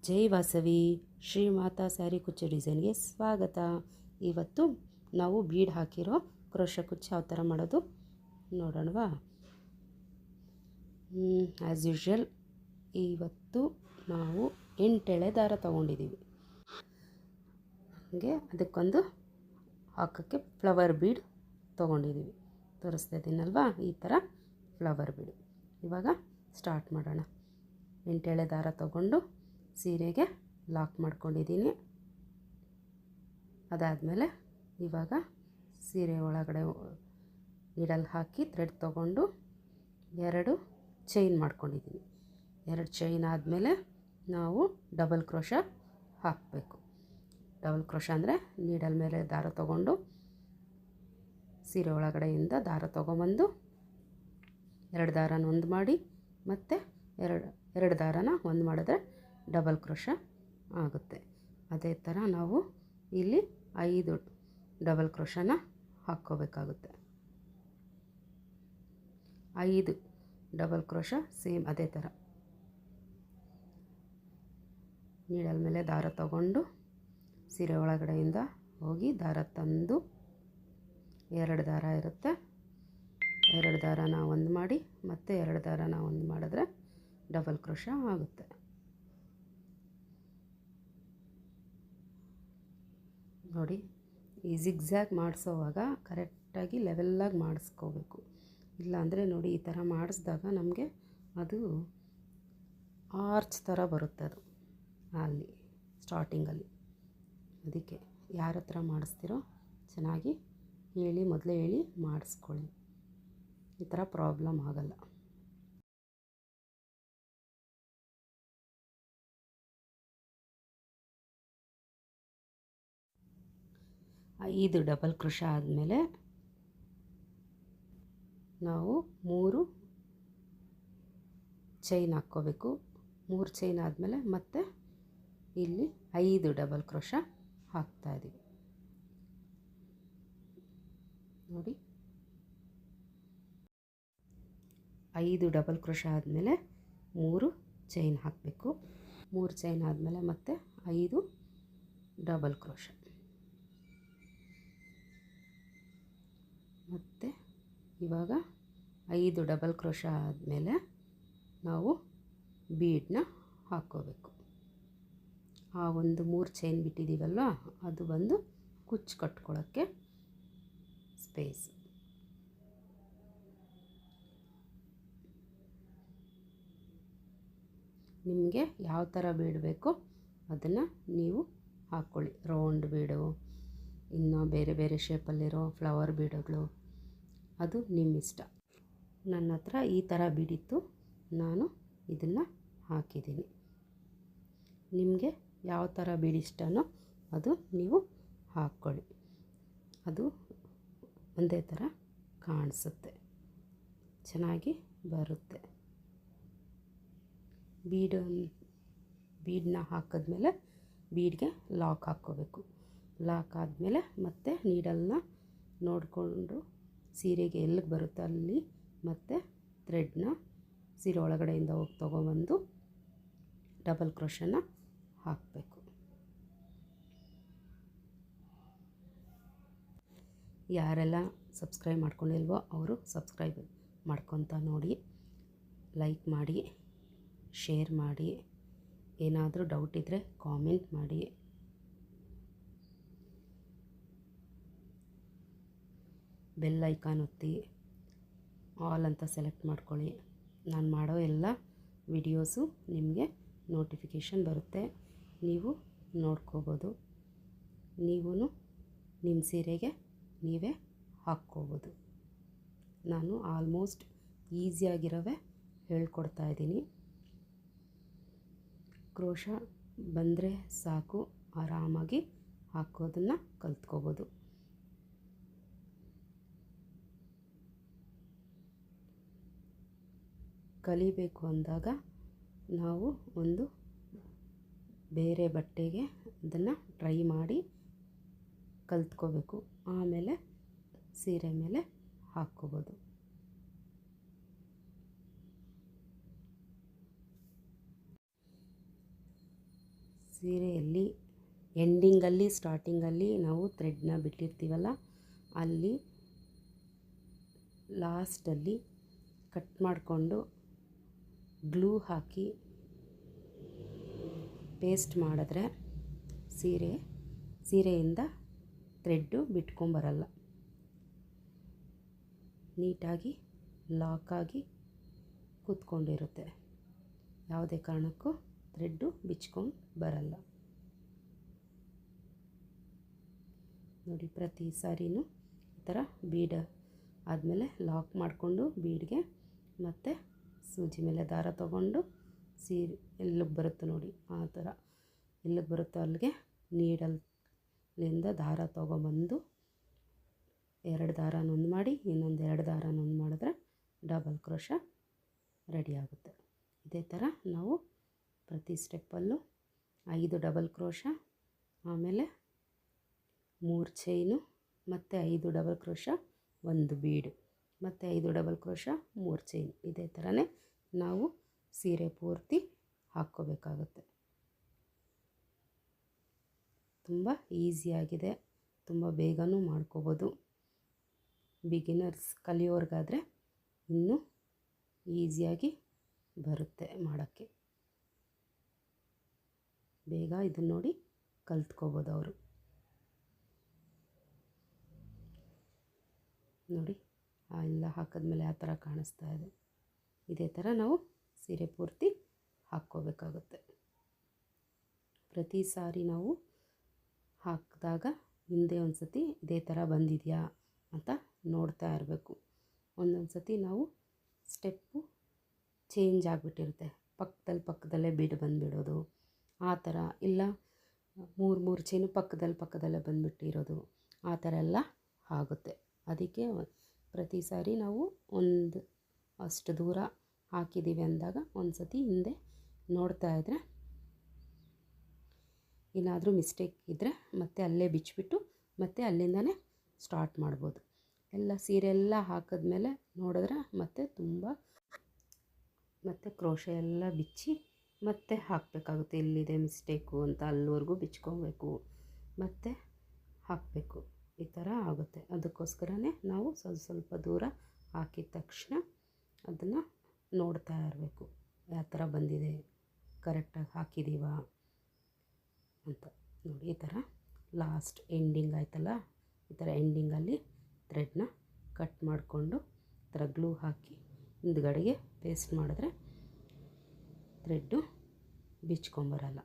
ಜೈ ವಾಸವಿ ಶ್ರೀ ಮಾತಾ ಸ್ಯಾರಿ ಕುಚ್ಚು ಡಿಸೈನ್ಗೆ ಸ್ವಾಗತ. ಇವತ್ತು ನಾವು ಬೀಡ್ ಹಾಕಿರೋ ಕ್ರೋಶ ಕುಚ್ಚು ಯಾವ ಥರ ಮಾಡೋದು ನೋಡೋಣವಾ. ಆ್ಯಸ್ ಯೂಶ್ವಲ್ ಇವತ್ತು ನಾವು 8 ಎಳೆ ದಾರ ತೊಗೊಂಡಿದ್ದೀವಿ. ಹಾಗೆ ಅದಕ್ಕೊಂದು ಹಾಕೋಕ್ಕೆ ಫ್ಲವರ್ ಬೀಡ್ ತೊಗೊಂಡಿದ್ದೀವಿ. ತೋರಿಸ್ತಾ ಇದ್ದೀನಲ್ವಾ, ಈ ಥರ ಫ್ಲವರ್ ಬೀಡು. ಇವಾಗ ಸ್ಟಾರ್ಟ್ ಮಾಡೋಣ. 8 ಎಳೆ ದಾರ ತೊಗೊಂಡು ಸೀರೆಗೆ ಲಾಕ್ ಮಾಡ್ಕೊಂಡಿದ್ದೀನಿ. ಅದಾದಮೇಲೆ ಇವಾಗ ಸೀರೆ ಒಳಗಡೆ ನೀಡಲ್ ಹಾಕಿ ಥ್ರೆಡ್ ತೊಗೊಂಡು 2 ಚೈನ್ ಮಾಡ್ಕೊಂಡಿದ್ದೀನಿ. 2 ಚೈನ್ ಆದಮೇಲೆ ನಾವು ಡಬಲ್ ಕ್ರೋಶ ಹಾಕಬೇಕು. ಡಬಲ್ ಕ್ರೋಶ ಅಂದರೆ ನೀಡಲ್ ಮೇಲೆ ದಾರ ತೊಗೊಂಡು ಸೀರೆ ಒಳಗಡೆಯಿಂದ ದಾರ ತೊಗೊಂಬಂದು 2 ದಾರನ ಒಂದು ಮಾಡಿ ಮತ್ತು ಎರಡು ದಾರನ ಒಂದು ಮಾಡಿದ್ರೆ ಡಬಲ್ ಕ್ರೋಶ ಆಗುತ್ತೆ. ಅದೇ ಥರ ನಾವು ಇಲ್ಲಿ 5 ಡಬಲ್ ಕ್ರೋಶನ ಹಾಕ್ಕೋಬೇಕಾಗುತ್ತೆ. 5 ಡಬಲ್ ಕ್ರೋಶ ಸೇಮ್ ಅದೇ ಥರ ನೀಡಲ್ ಮೇಲೆ ದಾರ ತಗೊಂಡು ಸೀರೆ ಒಳಗಡೆಯಿಂದ ಹೋಗಿ ದಾರ ತಂದು 2 ದಾರ ಇರುತ್ತೆ, 2 ದಾರನ ಒಂದು ಮಾಡಿ ಮತ್ತು 2 ದಾರನ ಒಂದು ಮಾಡಿದ್ರೆ ಡಬಲ್ ಕ್ರೋಶ ಆಗುತ್ತೆ. ನೋಡಿ, ಈ ಜಿಗ್ಜ್ಯಾಗ್ ಮಾಡಿಸೋವಾಗ ಕರೆಕ್ಟಾಗಿ ಲೆವೆಲ್ಲಾಗಿ ಮಾಡಿಸ್ಕೋಬೇಕು. ಇಲ್ಲಾಂದರೆ ನೋಡಿ, ಈ ಥರ ಮಾಡಿಸಿದಾಗ ನಮಗೆ ಅದು ಆರ್ಚ್ ಥರ ಬರುತ್ತೆ. ಅದು ಅಲ್ಲಿ ಸ್ಟಾರ್ಟಿಂಗಲ್ಲಿ. ಅದಕ್ಕೆ ಯಾರ ಹತ್ರ ಮಾಡಿಸ್ತೀರೋ ಚೆನ್ನಾಗಿ ಮೊದಲೇ ಹೇಳಿ ಮಾಡಿಸ್ಕೊಳ್ಳಿ. ಈ ಥರ ಪ್ರಾಬ್ಲಮ್ ಆಗಲ್ಲ. ಇದು ಡಬಲ್ ಕ್ರೋಶ ಆದಮೇಲೆ ನಾವು 3 ಚೈನ್ ಹಾಕ್ಕೋಬೇಕು. 3 ಚೈನ್ ಆದಮೇಲೆ ಮತ್ತೆ ಇಲ್ಲಿ 5 ಡಬಲ್ ಕ್ರೋಶ ಹಾಕ್ತಾಯಿದ್ದೀವಿ. ನೋಡಿ, 5 ಡಬಲ್ ಕ್ರೋಶ ಆದಮೇಲೆ 3 ಚೈನ್ ಹಾಕಬೇಕು. 3 ಚೈನ್ ಆದಮೇಲೆ ಮತ್ತೆ 5 ಡಬಲ್ ಕ್ರೋಶ, ಮತ್ತು ಇವಾಗ 5 ಡಬಲ್ ಕ್ರೋಶ ಆದಮೇಲೆ ನಾವು ಬೀಡನ್ನ ಹಾಕ್ಕೋಬೇಕು. ಆ ಒಂದು 3 ಚೈನ್ ಬಿಟ್ಟಿದ್ದೀವಲ್ವ, ಅದು ಬಂದು ಕುಚ್ಚು ಕಟ್ಕೊಳ್ಳೋಕ್ಕೆ ಸ್ಪೇಸ್. ನಿಮಗೆ ಯಾವ ಥರ ಬೀಡ್ ಬೇಕೋ ಅದನ್ನು ನೀವು ಹಾಕ್ಕೊಳ್ಳಿ. ರೌಂಡ್ ಬೀಡು, ಇನ್ನು ಬೇರೆ ಬೇರೆ ಶೇಪಲ್ಲಿರೋ ಫ್ಲವರ್ ಬೀಡುಗಳು, ಅದು ನಿಮ್ಮಿಷ್ಟ. ನನ್ನ ಹತ್ರ ಈ ಥರ ಬೀಡಿತ್ತು, ನಾನು ಇದನ್ನು ಹಾಕಿದ್ದೀನಿ. ನಿಮಗೆ ಯಾವ ಥರ ಬೀಡು ಇಷ್ಟನೋ ಅದು ನೀವು ಹಾಕ್ಕೊಳ್ಳಿ. ಅದು ಒಂದೇ ಥರ ಕಾಣಿಸುತ್ತೆ, ಚೆನ್ನಾಗಿ ಬರುತ್ತೆ. ಬೀಡನ್ನ ಹಾಕಿದ್ಮೇಲೆ ಬೀಡ್ಗೆ ಲಾಕ್ ಹಾಕ್ಕೋಬೇಕು. ಲಾಕ್ ಆದಮೇಲೆ ಮತ್ತೆ ನೀಡಲ್ನ ನೋಡಿಕೊಂಡು ಸೀರೆಗೆ ಎಲ್ಲಿಗೆ ಬರುತ್ತೆ ಅಲ್ಲಿ ಮತ್ತೆ ಥ್ರೆಡ್ನ ಸೀರೆ ಒಳಗಡೆಯಿಂದ ಹೋಗಿ ತೊಗೊಬಂದು ಡಬಲ್ ಕ್ರೋಶನ ಹಾಕಬೇಕು. ಯಾರೆಲ್ಲ ಸಬ್ಸ್ಕ್ರೈಬ್ ಮಾಡ್ಕೊಂಡಿಲ್ವೋ ಅವರು ಸಬ್ಸ್ಕ್ರೈಬ್ ಮಾಡ್ಕೊತ ನೋಡಿ, ಲೈಕ್ ಮಾಡಿ, ಶೇರ್ ಮಾಡಿ, ಏನಾದರೂ ಡೌಟ್ ಇದ್ದರೆ ಕಾಮೆಂಟ್ ಮಾಡಿ. ಬೆಲ್ ಐಕಾನ್ ಒತ್ತಿ ಆಲ್ ಅಂತ ಸೆಲೆಕ್ಟ್ ಮಾಡ್ಕೊಳ್ಳಿ. ನಾನು ಮಾಡೋ ಎಲ್ಲ ವಿಡಿಯೋಸು ನಿಮಗೆ ನೋಟಿಫಿಕೇಷನ್ ಬರುತ್ತೆ, ನೀವು ನೋಡ್ಕೋಬೋದು. ನೀವು ನಿಮ್ಮ ಸೀರೆಗೆ ನೀವೇ ಹಾಕ್ಕೋಬೋದು. ನಾನು ಆಲ್ಮೋಸ್ಟ್ ಈಸಿಯಾಗಿರೋವೇ ಹೇಳ್ಕೊಡ್ತಾಯಿದ್ದೀನಿ. ಕ್ರೋಶ ಬಂದರೆ ಸಾಕು, ಆರಾಮಾಗಿ ಹಾಕೋದನ್ನು ಕಲ್ತ್ಕೋಬೋದು. ಕಲಿಬೇಕು ಅಂದಾಗ ನಾವು ಒಂದು ಬೇರೆ ಬಟ್ಟೆಗೆ ಅದನ್ನು ಟ್ರೈ ಮಾಡಿ ಕಲ್ತ್ಕೋಬೇಕು, ಆಮೇಲೆ ಸೀರೆ ಮೇಲೆ ಹಾಕ್ಕೋಬೋದು. ಸೀರೆಯಲ್ಲಿ ಎಂಡಿಂಗಲ್ಲಿ ಸ್ಟಾರ್ಟಿಂಗಲ್ಲಿ ನಾವು ಥ್ರೆಡ್ನ ಬಿಟ್ಟಿರ್ತೀವಲ್ಲ, ಅಲ್ಲಿ ಲಾಸ್ಟಲ್ಲಿ ಕಟ್ ಮಾಡಿಕೊಂಡು ಗ್ಲೂ ಹಾಕಿ ಪೇಸ್ಟ್ ಮಾಡಿದ್ರೆ ಸೀರೆಯಿಂದ ಥ್ರೆಡ್ಡು ಬಿಟ್ಕೊಂಬರಲ್ಲ, ನೀಟಾಗಿ ಲಾಕಾಗಿ ಕೂತ್ಕೊಂಡಿರುತ್ತೆ. ಯಾವುದೇ ಕಾರಣಕ್ಕೂ ಥ್ರೆಡ್ಡು ಬಿಚ್ಕೊಂಡು ಬರಲ್ಲ. ನೋಡಿ, ಪ್ರತಿ ಸಾರಿನೂ ಈ ಥರ ಬೀಡ್ ಆದಮೇಲೆ ಲಾಕ್ ಮಾಡಿಕೊಂಡು ಬೀಡ್ಗೆ ಮತ್ತು ಸೂಜಿ ಮೇಲೆ ದಾರ ತಗೊಂಡು ಸೀರೆ ಎಲ್ಲಿಗೆ ಬರುತ್ತೋ ನೋಡಿ ಆ ಥರ ಎಲ್ಲಿಗೆ ಬರುತ್ತೋ ಅಲ್ಲಿಗೆ ನೀಡಲ್ಲಿಂದ ದಾರ ತೊಗೊಂಬಂದು 2 ದಾರನೊಂದು ಮಾಡಿ ಇನ್ನೊಂದು 2 ದಾರನೊಂದು ಮಾಡಿದ್ರೆ ಡಬಲ್ ಕ್ರೋಶ ರೆಡಿ ಆಗುತ್ತೆ. ಇದೇ ಥರ ನಾವು ಪ್ರತಿ ಸ್ಟೆಪ್ಪಲ್ಲೂ 5 ಡಬಲ್ ಕ್ರೋಶ, ಆಮೇಲೆ 3 ಚೈನು ಮತ್ತು 5 ಡಬಲ್ ಕ್ರೋಶ, 1 ಬೀಡು ಮತ್ತು 5 ಡಬಲ್ ಕ್ರೋಶ, 3 ಚೈನ್. ಇದೇ ಥರನೇ ನಾವು ಸೀರೆ ಪೂರ್ತಿ ಹಾಕ್ಕೋಬೇಕಾಗುತ್ತೆ. ತುಂಬ ಈಸಿಯಾಗಿದೆ, ತುಂಬ ಬೇಗನೂ ಮಾಡ್ಕೋಬೋದು. ಬಿಗಿನರ್ಸ್ ಕಲಿಯೋರ್ಗಾದರೆ ಇನ್ನೂ ಈಸಿಯಾಗಿ ಬರುತ್ತೆ ಮಾಡೋಕ್ಕೆ. ಬೇಗ ಇದನ್ನು ನೋಡಿ ಕಲ್ತ್ಕೋಬೋದು ಅವರು. ನೋಡಿ, ಎಲ್ಲ ಹಾಕಿದ್ಮೇಲೆ ಆ ಥರ ಕಾಣಿಸ್ತಾ ಇದೆ. ಇದೇ ಥರ ನಾವು ಸೀರೆ ಪೂರ್ತಿ ಹಾಕ್ಕೋಬೇಕಾಗುತ್ತೆ. ಪ್ರತಿ ಸಾರಿ ನಾವು ಹಾಕಿದಾಗ ಹಿಂದೆ ಒಂದು ಸತಿ ಇದೇ ಥರ ಬಂದಿದೆಯಾ ಅಂತ ನೋಡ್ತಾ ಇರಬೇಕು. ಒಂದೊಂದು ಸತಿ ನಾವು ಸ್ಟೆಪ್ಪು ಚೇಂಜ್ ಆಗಿಬಿಟ್ಟಿರುತ್ತೆ, ಪಕ್ಕದಲ್ಲೇ ಬೀಡು ಬಂದುಬಿಡೋದು ಆ ಥರ, ಇಲ್ಲ 3 ಚೈನು ಪಕ್ಕದಲ್ಲೇ ಬಂದುಬಿಟ್ಟಿರೋದು, ಆ ಥರ ಎಲ್ಲ ಆಗುತ್ತೆ. ಅದಕ್ಕೆ ಪ್ರತಿ ಸಾರಿ ನಾವು ಅಷ್ಟು ದೂರ ಹಾಕಿದ್ದೀವಿ ಅಂದಾಗ ಒಂದು ಸತಿ ಹಿಂದೆ ನೋಡ್ತಾ ಇದ್ದರೆ, ಏನಾದರೂ ಮಿಸ್ಟೇಕ್ ಇದ್ದರೆ ಮತ್ತೆ ಅಲ್ಲೇ ಬಿಚ್ಚಿಬಿಟ್ಟು ಮತ್ತೆ ಅಲ್ಲಿಂದನೇ ಸ್ಟಾರ್ಟ್ ಮಾಡ್ಬೋದು. ಎಲ್ಲ ಸೀರೆ ಎಲ್ಲ ಹಾಕಿದ್ಮೇಲೆ ನೋಡಿದ್ರೆ ಮತ್ತೆ ಕ್ರೋಶೆ ಎಲ್ಲ ಬಿಚ್ಚಿ ಮತ್ತೆ ಹಾಕಬೇಕಾಗುತ್ತೆ. ಎಲ್ಲಿದೆ ಮಿಸ್ಟೇಕು ಅಂತ ಅಲ್ಲಿವರೆಗೂ ಬಿಚ್ಕೋಬೇಕು, ಮತ್ತೆ ಹಾಕಬೇಕು. ಈ ಥರ ಆಗುತ್ತೆ. ಅದಕ್ಕೋಸ್ಕರನೇ ನಾವು ಸ್ವಲ್ಪ ದೂರ ಹಾಕಿದ ತಕ್ಷಣ ಅದನ್ನು ನೋಡ್ತಾ ಇರಬೇಕು, ಯಾವ ಥರ ಬಂದಿದೆ, ಕರೆಕ್ಟಾಗಿ ಹಾಕಿದ್ದೀವಾ ಅಂತ. ನೋಡಿ, ಈ ಥರ ಲಾಸ್ಟ್ ಎಂಡಿಂಗ್ ಆಯ್ತಲ್ಲ, ಈ ಥರ ಎಂಡಿಂಗಲ್ಲಿ ಥ್ರೆಡ್ನ ಕಟ್ ಮಾಡಿಕೊಂಡು ಈ ಥರ ಗ್ಲೂ ಹಾಕಿ ಹಿಂದ್ಗಡೆಗೆ ಪೇಸ್ಟ್ ಮಾಡಿದ್ರೆ ಥ್ರೆಡ್ಡು ಬಿಚ್ಕೊಂಬರಲ್ಲ.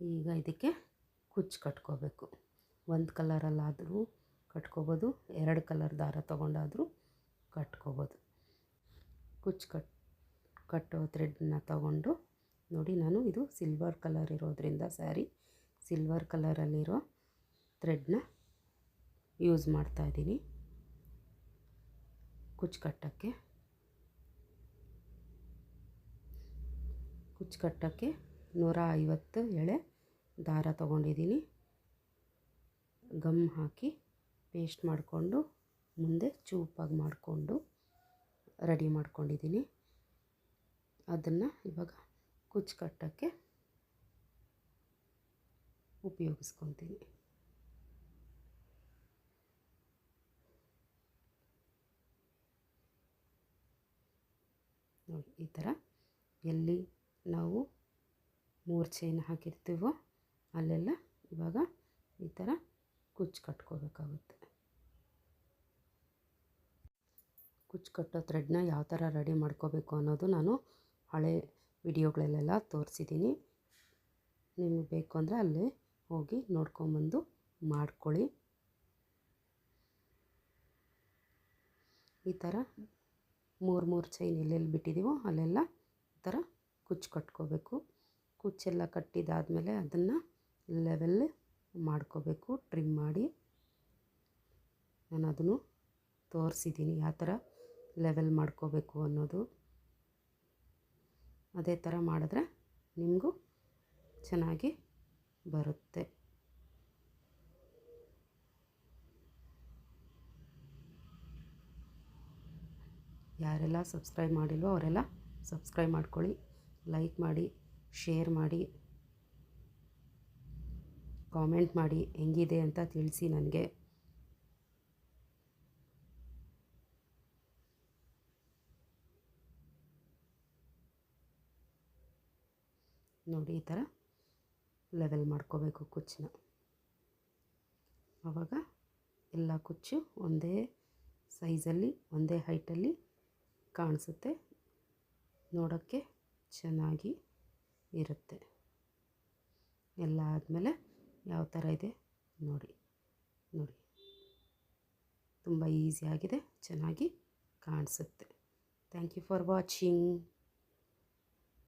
ಈಗ ಇದಕ್ಕೆ ಕುಚ್ಚು ಕಟ್ಕೋಬೇಕು. 1 ಕಲರಲ್ಲಾದರೂ ಕಟ್ಕೋಬೋದು, 2 ಕಲರ್ ದಾರ ತೊಗೊಂಡಾದರೂ ಕಟ್ಕೋಬೋದು. ಕುಚ್ಚು ಕಟ್ಟೋ ಥ್ರೆಡ್ನ ತಗೊಂಡು ನೋಡಿ, ನಾನು ಇದು ಸಿಲ್ವರ್ ಕಲರ್ ಇರೋದ್ರಿಂದ ಸ್ಯಾರಿ ಸಿಲ್ವರ್ ಕಲರಲ್ಲಿರೋ ಥ್ರೆಡ್ನ ಯೂಸ್ ಮಾಡ್ತಾಯಿದ್ದೀನಿ ಕುಚ್ಚು ಕಟ್ಟೋಕ್ಕೆ 150 ಎಳೆ ದಾರ ತೊಗೊಂಡಿದ್ದೀನಿ. ಗಮ್ ಹಾಕಿ ಪೇಸ್ಟ್ ಮಾಡಿಕೊಂಡು ಮುಂದೆ ಚೂಪಾಗಿ ಮಾಡಿಕೊಂಡು ರೆಡಿ ಮಾಡ್ಕೊಂಡಿದ್ದೀನಿ. ಅದನ್ನು ಇವಾಗ ಕುಚ್ಚು ಕಟ್ಟೋಕ್ಕೆ ಉಪಯೋಗಿಸ್ಕೊತೀನಿ. ನೋಡಿ, ಈ ಥರ ಎಲ್ಲಿ ನಾವು 3 ಚೈನ್ ಹಾಕಿರ್ತೀವೋ ಅಲ್ಲೆಲ್ಲ ಇವಾಗ ಈ ಥರ ಕುಚ್ಚು ಕಟ್ಕೋಬೇಕಾಗುತ್ತೆ. ಕುಚ್ಚು ಕಟ್ಟೋ ಥ್ರೆಡ್ನ ಯಾವ ಥರ ರೆಡಿ ಮಾಡ್ಕೋಬೇಕು ಅನ್ನೋದು ನಾನು ಹಳೆ ವಿಡಿಯೋಗಳಲ್ಲೆಲ್ಲ ತೋರಿಸಿದ್ದೀನಿ. ನಿಮಗೆ ಬೇಕು ಅಂದರೆ ಅಲ್ಲೇ ಹೋಗಿ ನೋಡ್ಕೊಂಬಂದು ಮಾಡ್ಕೊಳ್ಳಿ. ಈ ಥರ 3 ಚೈನ್ ಎಲ್ಲೆಲ್ಲಿ ಬಿಟ್ಟಿದ್ದೀವೋ ಅಲ್ಲೆಲ್ಲ ಈ ಥರ ಕುಚ್ಚು ಕಟ್ಕೋಬೇಕು. ಕುಚ್ಚೆಲ್ಲ ಕಟ್ಟಿದಾದಮೇಲೆ ಅದನ್ನು ಲೆವೆಲ್ ಮಾಡ್ಕೋಬೇಕು, ಟ್ರಿಮ್ ಮಾಡಿ. ನಾನು ಅದನ್ನು ತೋರಿಸಿದ್ದೀನಿ ಯಾವ ಥರ ಲೆವೆಲ್ ಮಾಡ್ಕೋಬೇಕು ಅನ್ನೋದು. ಅದೇ ಥರ ಮಾಡಿದ್ರೆ ನಿಮಗೂ ಚೆನ್ನಾಗಿ ಬರುತ್ತೆ. ಯಾರೆಲ್ಲ ಸಬ್ಸ್ಕ್ರೈಬ್ ಮಾಡಿಲ್ವೋ ಅವರೆಲ್ಲ ಸಬ್ಸ್ಕ್ರೈಬ್ ಮಾಡ್ಕೊಳ್ಳಿ, ಲೈಕ್ ಮಾಡಿ, ಶೇರ್ ಮಾಡಿ. ಕಾಮೆಂಟ್ ಮಾಡಿ ಹೆಂಗಿದೆ ಅಂತ ತಿಳಿಸಿ ನನಗೆ. ನೋಡಿ ಈ ಥರ ಲೆವೆಲ್ ಮಾಡ್ಕೋಬೇಕು ಕುಚ್ಚನ್ನ. ಆವಾಗ ಎಲ್ಲ ಕುಚ್ಚು ಒಂದೇ ಸೈಜಲ್ಲಿ ಒಂದೇ ಹೈಟಲ್ಲಿ ಕಾಣಿಸುತ್ತೆ, ನೋಡೋಕ್ಕೆ ಚೆನ್ನಾಗಿ ಇರುತ್ತೆ. ಎಲ್ಲ ಆದಮೇಲೆ ಯಾವ ಥರ ಇದೆ ನೋಡಿ. ನೋಡಿ ತುಂಬ ಈಸಿಯಾಗಿದೆ, ಚೆನ್ನಾಗಿ ಕಾಣಿಸುತ್ತೆ. Thank you for watching.